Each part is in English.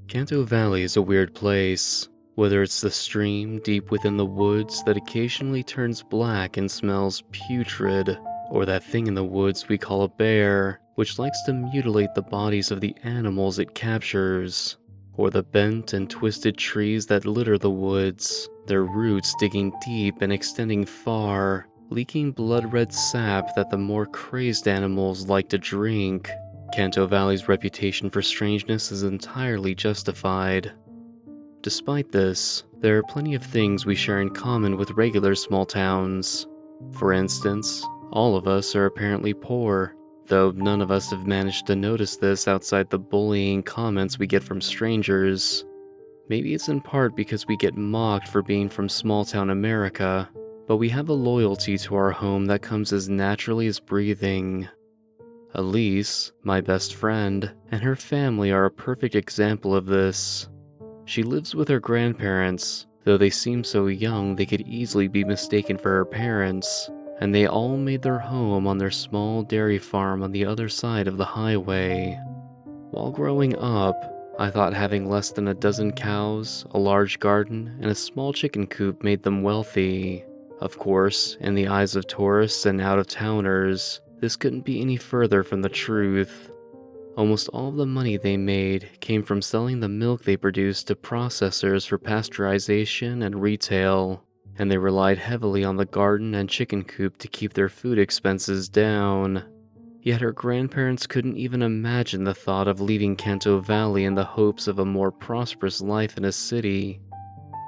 Canto Valley is a weird place. Whether it's the stream deep within the woods that occasionally turns black and smells putrid, or that thing in the woods we call a bear, which likes to mutilate the bodies of the animals it captures, or the bent and twisted trees that litter the woods, their roots digging deep and extending far, leaking blood-red sap that the more crazed animals like to drink. Canto Valley's reputation for strangeness is entirely justified. Despite this, there are plenty of things we share in common with regular small towns. For instance, all of us are apparently poor, though none of us have managed to notice this outside the bullying comments we get from strangers. Maybe it's in part because we get mocked for being from small-town America, but we have a loyalty to our home that comes as naturally as breathing. Elise, my best friend, and her family are a perfect example of this. She lives with her grandparents, though they seem so young they could easily be mistaken for her parents, and they all made their home on their small dairy farm on the other side of the highway. While growing up, I thought having less than a dozen cows, a large garden, and a small chicken coop made them wealthy. Of course, in the eyes of tourists and out-of-towners, this couldn't be any further from the truth. Almost all of the money they made came from selling the milk they produced to processors for pasteurization and retail, and they relied heavily on the garden and chicken coop to keep their food expenses down. Yet her grandparents couldn't even imagine the thought of leaving Canto Valley in the hopes of a more prosperous life in a city.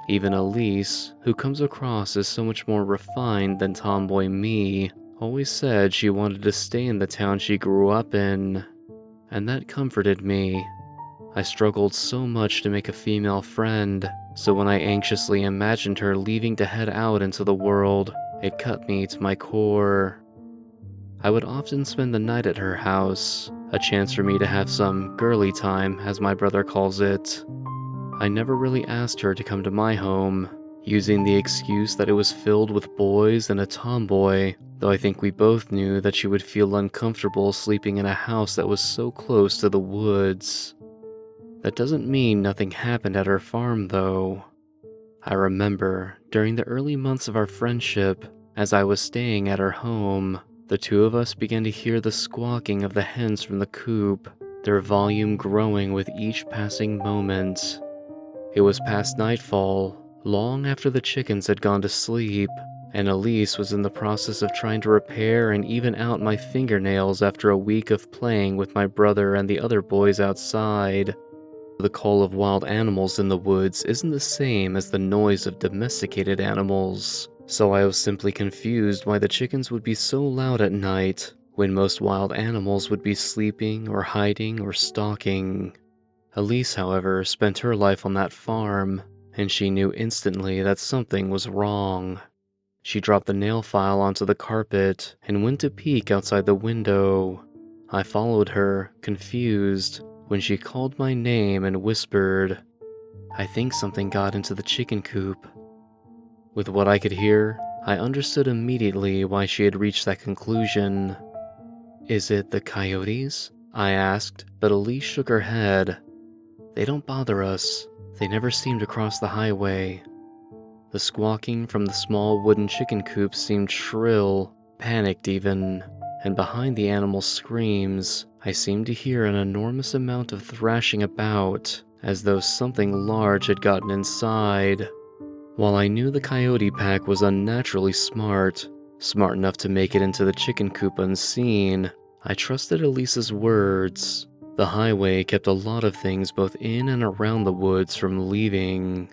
Even Elise, who comes across as so much more refined than tomboy me, always said she wanted to stay in the town she grew up in. And that comforted me. I struggled so much to make a female friend, so when I anxiously imagined her leaving to head out into the world, it cut me to my core. I would often spend the night at her house, a chance for me to have some girly time, as my brother calls it. I never really asked her to come to my home, using the excuse that it was filled with boys and a tomboy, though I think we both knew that she would feel uncomfortable sleeping in a house that was so close to the woods. That doesn't mean nothing happened at her farm, though. I remember, during the early months of our friendship, as I was staying at her home, the two of us began to hear the squawking of the hens from the coop, their volume growing with each passing moment. It was past nightfall, long after the chickens had gone to sleep, and Elise was in the process of trying to repair and even out my fingernails after a week of playing with my brother and the other boys outside. The call of wild animals in the woods isn't the same as the noise of domesticated animals, so I was simply confused why the chickens would be so loud at night when most wild animals would be sleeping or hiding or stalking. Elise, however, spent her life on that farm, and she knew instantly that something was wrong. She dropped the nail file onto the carpet and went to peek outside the window. I followed her, confused, when she called my name and whispered, "I think something got into the chicken coop." With what I could hear, I understood immediately why she had reached that conclusion. "Is it the coyotes?" I asked, but Elise shook her head. "They don't bother us. They never seem to cross the highway." The squawking from the small wooden chicken coop seemed shrill, panicked even, and behind the animals' screams, I seemed to hear an enormous amount of thrashing about, as though something large had gotten inside. While I knew the coyote pack was unnaturally smart enough to make it into the chicken coop unseen, I trusted Elisa's words. The highway kept a lot of things both in and around the woods from leaving.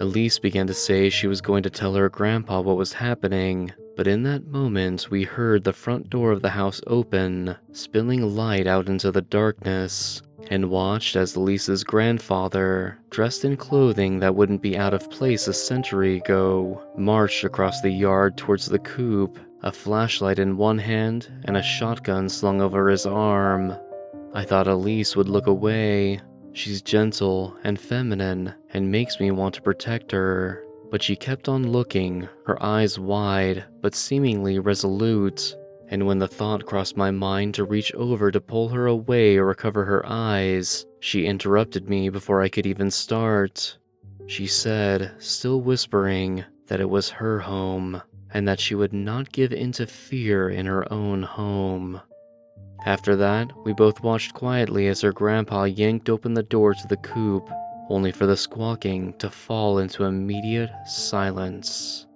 Elise began to say she was going to tell her grandpa what was happening, but in that moment we heard the front door of the house open, spilling light out into the darkness, and watched as Elise's grandfather, dressed in clothing that wouldn't be out of place a century ago, marched across the yard towards the coop, a flashlight in one hand and a shotgun slung over his arm. I thought Elise would look away. She's gentle and feminine and makes me want to protect her. But she kept on looking, her eyes wide but seemingly resolute. And when the thought crossed my mind to reach over to pull her away or recover her eyes, She interrupted me before I could even start. She said, still whispering, that it was her home, and that she would not give in to fear in her own home. After that, we both watched quietly as her grandpa yanked open the door to the coop, only for the squawking to fall into immediate silence.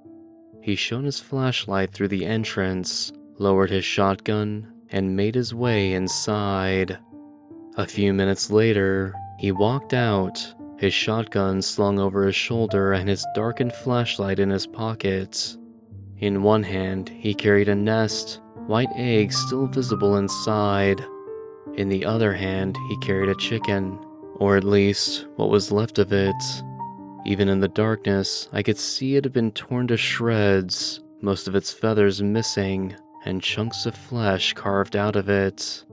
He shone his flashlight through the entrance, lowered his shotgun, and made his way inside. A few minutes later, he walked out, his shotgun slung over his shoulder and his darkened flashlight in his pocket. In one hand, he carried a nest, white eggs still visible inside. In the other hand, he carried a chicken, or at least what was left of it. Even in the darkness, I could see it had been torn to shreds, most of its feathers missing, and chunks of flesh carved out of it.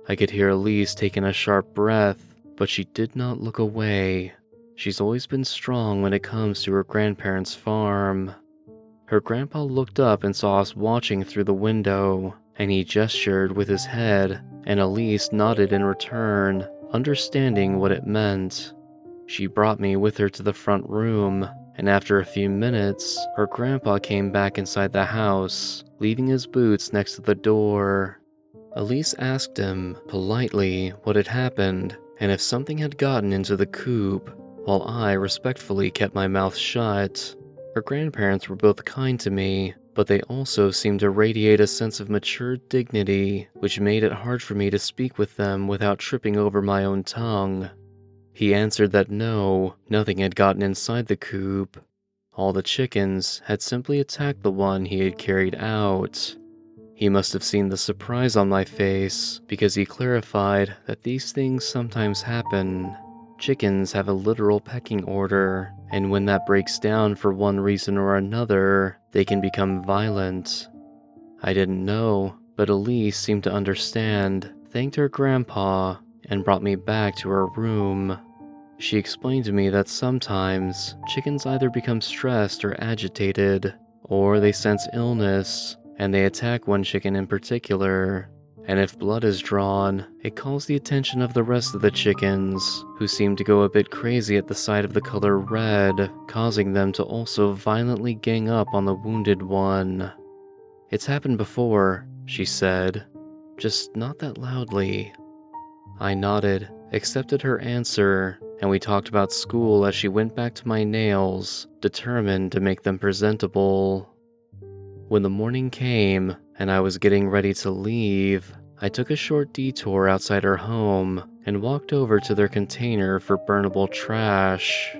I could hear Elise taking a sharp breath, but she did not look away. She's always been strong when it comes to her grandparents' farm. Her grandpa looked up and saw us watching through the window, and he gestured with his head, and Elise nodded in return, understanding what it meant. She brought me with her to the front room, and after a few minutes, her grandpa came back inside the house, leaving his boots next to the door. Elise asked him, politely, what had happened, and if something had gotten into the coop, while I respectfully kept my mouth shut. Her grandparents were both kind to me, but they also seemed to radiate a sense of mature dignity, which made it hard for me to speak with them without tripping over my own tongue. He answered that no, nothing had gotten inside the coop. All the chickens had simply attacked the one he had carried out. He must have seen the surprise on my face, because he clarified that these things sometimes happen. Chickens have a literal pecking order, and when that breaks down for one reason or another, they can become violent. I didn't know, but Elise seemed to understand, thanked her grandpa, and brought me back to her room. She explained to me that sometimes chickens either become stressed or agitated, or they sense illness, and they attack one chicken in particular. And if blood is drawn, it calls the attention of the rest of the chickens, who seem to go a bit crazy at the sight of the color red, causing them to also violently gang up on the wounded one. "It's happened before," she said, "just not that loudly." I nodded, accepted her answer, and we talked about school as she went back to my nails, determined to make them presentable. When the morning came, and I was getting ready to leave, I took a short detour outside her home and walked over to their container for burnable trash.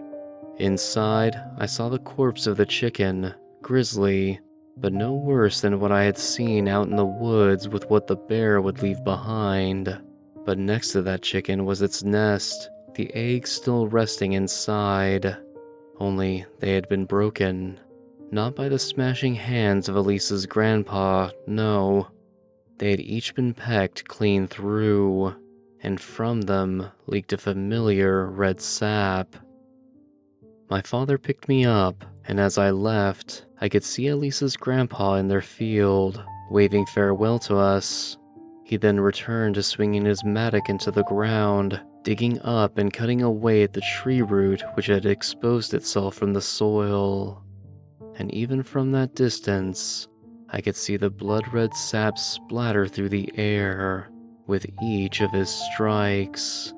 Inside, I saw the corpse of the chicken, grisly, but no worse than what I had seen out in the woods with what the bear would leave behind. But next to that chicken was its nest, the eggs still resting inside. Only they had been broken. Not by the smashing hands of Elisa's grandpa, no. They had each been pecked clean through, and from them leaked a familiar red sap. My father picked me up, and as I left, I could see Elisa's grandpa in their field, waving farewell to us. He then returned to swinging his mattock into the ground, digging up and cutting away at the tree root which had exposed itself from the soil. And even from that distance, I could see the blood-red sap splatter through the air with each of his strikes.